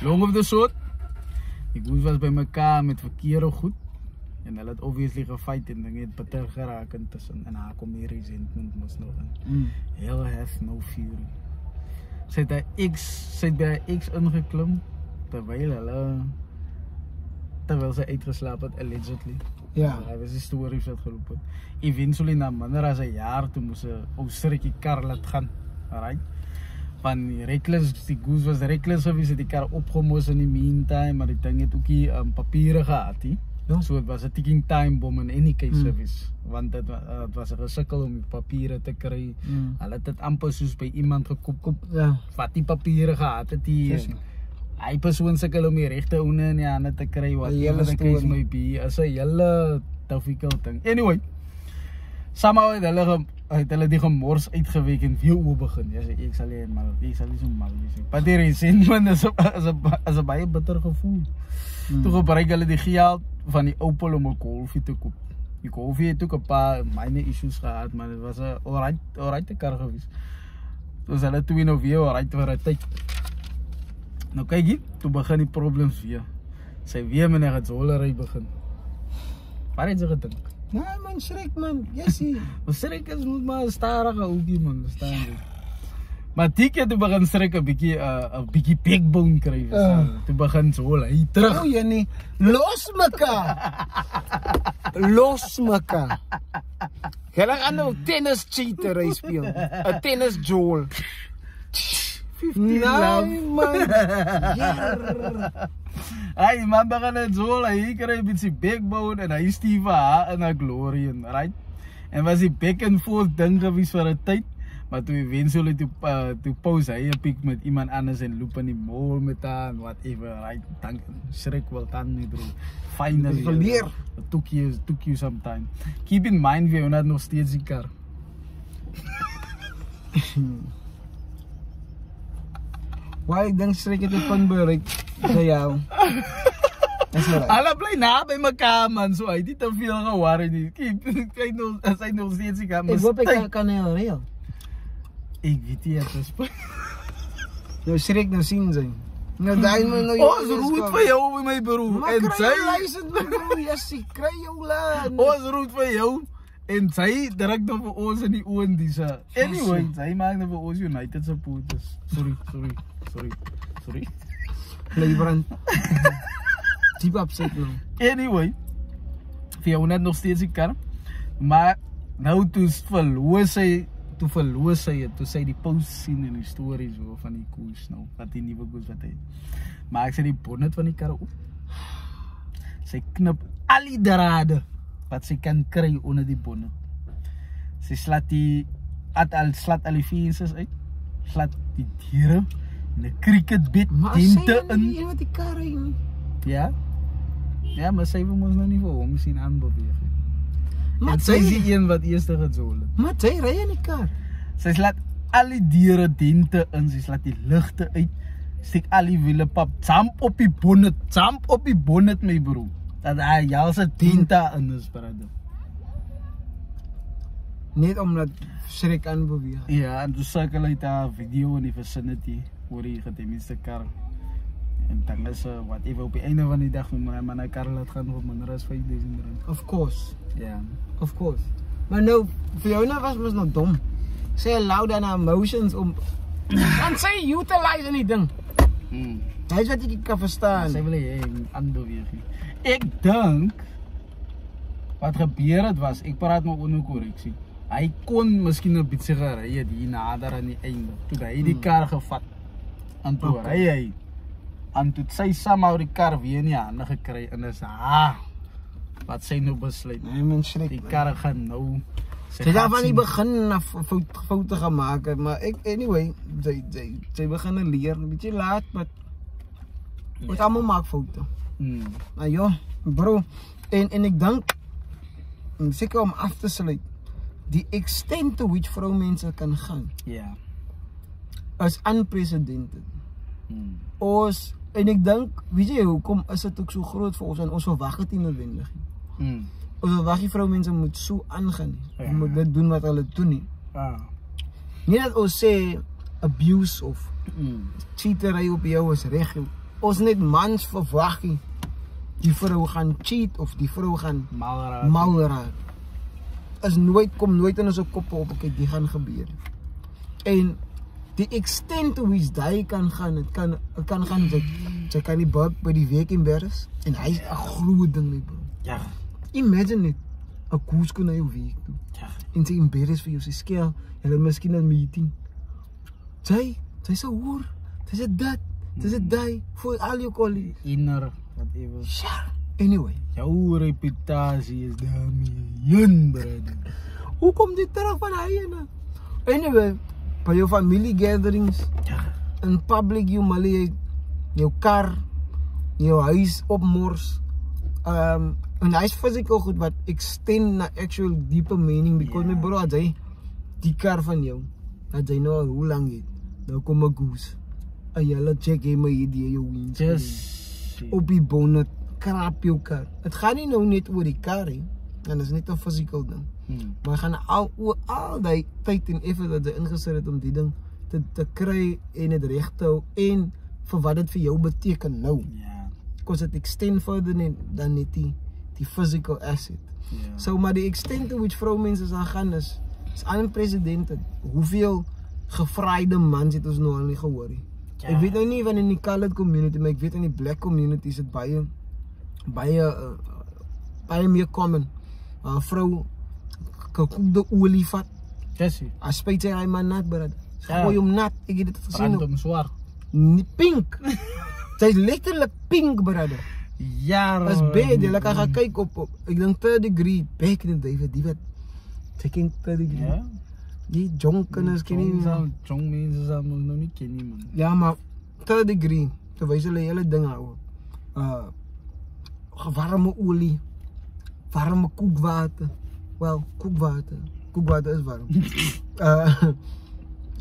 Long of the short, die goes was by mekaar met verkeerde goed en hulle het obviously gefight en dinge het bitter geraak intussen en haar kom hier resentment mos nog in. Hell have no fury. Sy het by haar ex ingeklim terwyl sy uitgeslaap het allegedly. Ja. Hy was die stories wat geloop het. Eventually na minder as 'n jaar toe moes 'n ou strikkie kar laat gaan. Alright. Van die goose was reckless geweest, het die kar opgemos in die meantime, maar die ding het ook nie papiere gehad nie. Ja. So het was 'n ticking time bomb in any case service, want het was 'n gesukkel om die papiere te kry. Hulle het dit amper soos by iemand gekoop. Ja. Wat die papiere gehad het, hy persoon sukkel om die regte oene in die hande te kry, wat hele case may be, is 'n hele difficult thing. Anyway, somehow het hulle die gemors uitgewek en weer oor begin. Ja, ek sal nie so mal wees nie. Maar die resentment is 'n baie bitter gevoel. Toe gebruik hulle die geld van die Opel om 'n Golfie te koop. Die Golfie het ook 'n paar minor issues gehad, maar dit was 'n alright kar gewees. Dus hulle toe nou weer alright vir 'n tyd. Nou kyk jy, toe begin die problems weer. Sy weer met 'n zolery begin. Wat het sy gedink? Nee man, schrik man, jessie. Maar schrik is moet maar 'n starige ouetjie man, verstaan jy? Maar die keer toe begin schrik 'n bietjie backbone kry, verstaan jy? Toe begin hy terug. O, jy nie, los mekaar. Hulle gaan nou tennis cheater speel. 'n tennis Joel. 15 man. Hy man begin het zo, hy kry 'n bietjie backbone en hy stief haar in 'n glory, right? En was die back and forth ding gewees vir 'n tyd, maar toe eventually toe pause hy 'n piek met iemand anders en loop in die mall met haar en whatever, right? Dank schrik wel dan nie bro. Finally. Verleer. It took you some time. Keep in mind we het nog steeds die kar. Waar ik denk schrik het van bereik sa jou. That's alright. Ala blij na bij mekaar man, so hy het nie te veel gewaarig nie. Kyk nou, as hy nog steeds die kamer. Ik hoop ik kan heel real. Ek weet nie, het is Nou schrik nou zien zijn. Nou daar moet nou Ons roet vir jou by my broer. Maar En kry sy jou license my broer, Jessie, kry jou land. ons roet vir jou. En sy druk nou vir ons in die oon die sa. Anyway, sy maak nou vir ons United supporters. Sorry. Leibrand. Diep upset nou. Anyway, vir jou net nog steeds die kar. Maar nou toe verloor sy het, toe sy die post sien in die stories van die koers nou, wat die nuwe koers wat hy het. Maak sy die bonnet van die kar op. Sy knip al die drade wat sy kan kry onder die bonnet. Sy slaat al die vensters uit, slaat die diere, en 'n cricketbed dente Maar in. sy wat die kar in. Ja? Ja, maar sy wil ons nou nie vir hom sien aanbeweeg. Maar En sy is die een wat eerste gezol het. Maar sy ry in die kar. Sy slaat al die diere dente in, sy slaat die ligte uit, steek al die wiele pap, jump op die bonnet my broer. Dat hy jalse dente in is, brother. Net omdat schrik aanbeweeg. Ja, en toe sukkel hy daar video in die vicinity, oor die getemiste kar. En dan is whatever op die einde van die dag, maar my kar laat gaan op minder as R5,000. Of course. Ja. Of course. Maar nou, vir jou nou was nog dom. Sy allow dan haar emotions om... Dan sy utilize in die ding. Hy is wat ek kan verstaan. Sy wil hê aanbeweeg. Ek dink wat gebeur het was, ek praat maar onder korreksie. Hy kon miskien 'n bietjie gery het hier nader aan die einde. Toe hy die kar gevat. En toe ry hy. En toe sy somehow die kar weer in die hande gekry en is wat sy nou besluit. Nee, mens schrik. Die kar gaan nou. Sy het van die begin af foute gemaak, maar anyway, sy begin leer, 'n bietjie laat, maar ons almal maak foute. Maar ja, bro, en ek dink, seker om af te sluit, die extent to which vroumense kan gaan, is unprecedented. En ek dink, weet jy hoekom is dit ook so groot vir ons, en ons verwag dit nie noodwendig nie. Ons verwag die vroumense moet so aangaan nie, moet dit doen wat hulle doen nie. Nie dat ons sê, abuse of cheatery op jou is reg. Ons net mans verwag nie, die vrou gaan cheat of die vrou gaan mal raak. Kom nooit in ons koppe op, kyk, die gaan gebeur. En die extent to which die kan gaan, het kan gaan, sy kan die bug by die week embarrass, en hy is 'n groot ding nie, bro. Ja. Imagine net, 'n koers kon na jou week toe, en sy embarrass vir jou, sy skel, hulle miskien 'n meeting. Sy sê hoor, sy sê dit, sy sê die, vir al jou colleagues. Inner, whatever. Sure. Anyway. Jou reputasie is daarmee, brother. Hoe kom dit terug van hy en? Anyway, by jou family gatherings, in public jou malie, jou kar, jou huis opmors, en hy is physical goed wat extend na actual deeper meaning, because my bro, as hy die kar van jou, as hy nou al hoe lang het, nou kom 'n goose, en jylle check hy my idee jou wins, op die bonnet, krap jou kar. Het gaan nie nou net oor die kar, en dit is net 'n physical ding. Maar gaan al die tyd en effort wat hy ingesit het om die ding te kry en het reg te hou en vir wat dit vir jou beteken nou. Because it extend further dan net die physical asset. So maar die extent to which vroumense daar gaan is unprecedented. Hoeveel gevraide mans het ons nou al nie gehoor nie. Ek weet nou nie van in die colored community, maar ek weet in die black community is dit baie meer common. 'n Vrou gekookte olie vat. As spyt sy hy man nat, brad. Gooi hom nat. Ek het dit gesien. Random swart. Pink. Sy is letterlik pink, brother. Ja, is bad. Jy kan gaan kyk op ek dink 3rd degree back in the day, die wat taking 3rd degree. Ja. Die jonkenes ken nie. Jong mense is almal nog nie ken nie, man. Ja, maar 3rd degree, te wys hulle hele ding hou. Warme olie, warme koekwater. Wel, koekwater is warm.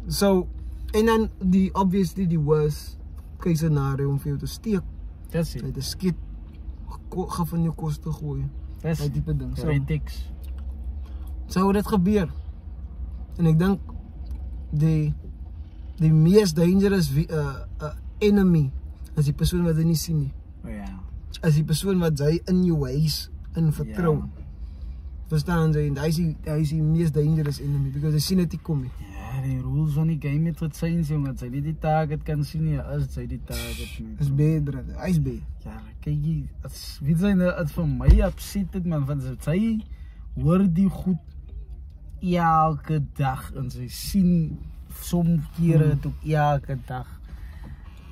So, en dan obviously die worst case scenario om vir jou te steek. That's it. Uit 'n skiet gaan van jou kos te gooi. That's Daai tipe ding. So, Retics. sou dit gebeur. En ek dink die mees dangerous enemy is die persoon wat jy nie sien nie. Oh ja. As die persoon wat jy in jou huis in vertrou. Ja. Verstaan jy? En hy is die mees dangerous enemy because hy sien dit nie kom nie. Ja, die rules van die game het gesien, jongen. Sy nie die target kan sien nie, as sy die target nie. Is bad, brother. Hy's bad. Ja, kyk jy, as weet jy nou, het vir my upset dit man, want sy hoor die goed elke dag en sy sien soms kere het ook elke dag.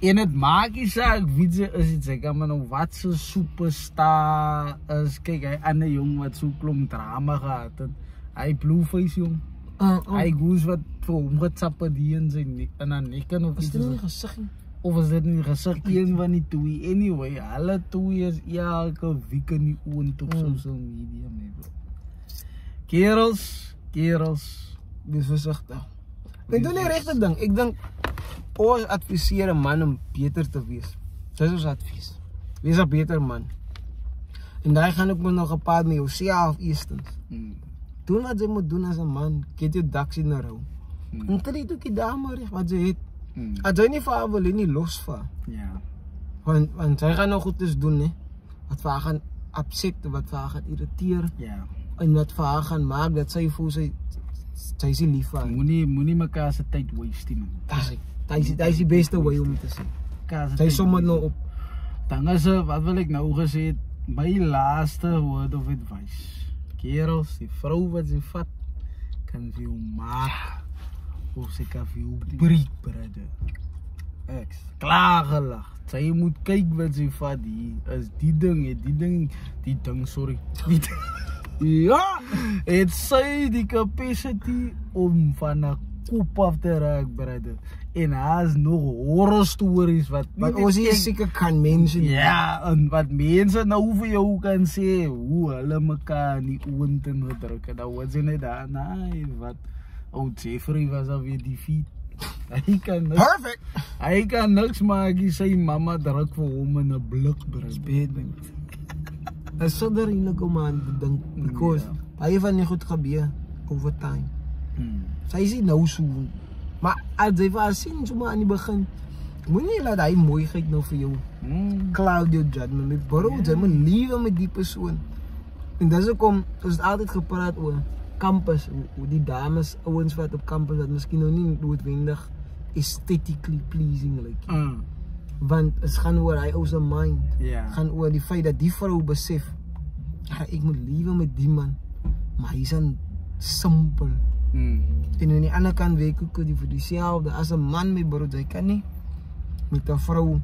En het maak nie saak wie sy is, sy kan maar nou wat so superstar is. Kyk, hy ander jong wat so klomp drama gehad het. Hy Blueface jong. Hy goes wat vir hom getsappe die in sy nek en dan nek kan of Is dit nie gesig nie? of is dit nie gesig een van die twee. Anyway, hulle twee is elke week in die oond op social media mee bro. Kerels, Wees versigtig. Ek doen die regte ding. Ek dink ons adviseer 'n man om beter te wees. Dis ons advies. Wees 'n beter man. En daai gaan ook met nog gepaard met jouself eerstens. Doen wat jy moet doen as 'n man. Get jou ducks in a row. En treat ook die dame reg wat jy het. As jy nie vir haar wil nie los vir. ja. Want sy gaan nog goedes doen, hè. Wat vir haar gaan upset, wat vir haar gaan irriteer Ja. en wat vir haar gaan maak dat sy voel sy is nie lief vir haar. Moenie mekaar se tyd waste man. Dit is die beste way om te sê. Sy som dit nou op. Dan is wat wil ek nou gesê het, my laaste word of advice. Kerels, die vrou wat sy vat kan vir jou maak of sy kan vir jou breek, brother. Ek klaar gelag. Sy moet kyk wat sy vat hier. Is die ding, sorry. Ja, het sy die capacity om van 'n kop af te raak, brother. En haar is nog horror stories wat ons hier seker kan mense nie. ja, en wat mense nou vir jou kan sê, hoe hulle mekaar in die oond in gedruk het. Dan was jy net daar, nee, wat oud Jeffrey was alweer die feet. Perfect! Hy kan niks maak, sy mamma druk vir hom in 'n blik, Dis bro. bad, man. Dit is so dringend om aan te dink, because baie van die goed gebeur over time. Sy is nie nou so, maar as jy vir haar sien, so maar aan die begin, moenie laat hy mooiheid nou vir jou cloud your judgment, met bro, jy moet liewe met die persoon. En dis ook om, ons het altyd gepraat oor campus, hoe die dames, ouens wat op campus, wat miskien nou nie noodwendig aesthetically pleasing like. Want het gaan oor hy ou se mind. Ja. Gaan oor die feit dat die vrou besef, ja, ek moet liewe met die man, maar hy is dan simpel. En aan die ander kant werk ook vir dieselfde. As 'n man my bro, jy kan nie met 'n vrou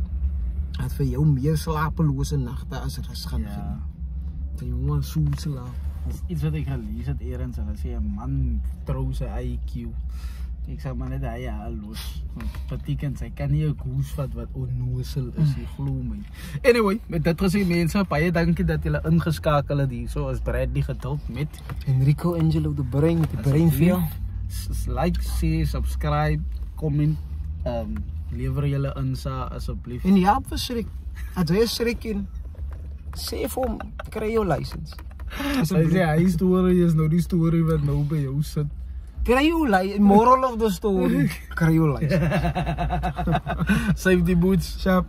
wat vir jou meer slapelose nagte as rus gaan gee. Ja. Die jongen so slaap. Dis iets wat ek gelees het eers, hulle sê 'n man trou sy IQ. Ek sê maar net hy ja los. Beteken sy kan nie 'n koers vat wat onnoosel is, jy glo my. Anyway, met dit gesê mense, baie dankie dat julle ingeskakel het hier. So as Bradley geduld met Enrico Angelo de Brain met die brain feel. Like, share, subscribe, comment, lewer julle insa asseblief. En ja, verschrik. As jy skrik en sê vir hom, kry jou license. Hy sê hy storie is nou die storie wat nou by jou sit. Kry jou license. Moral of the story, kry jou license. Save die boots. Sharp.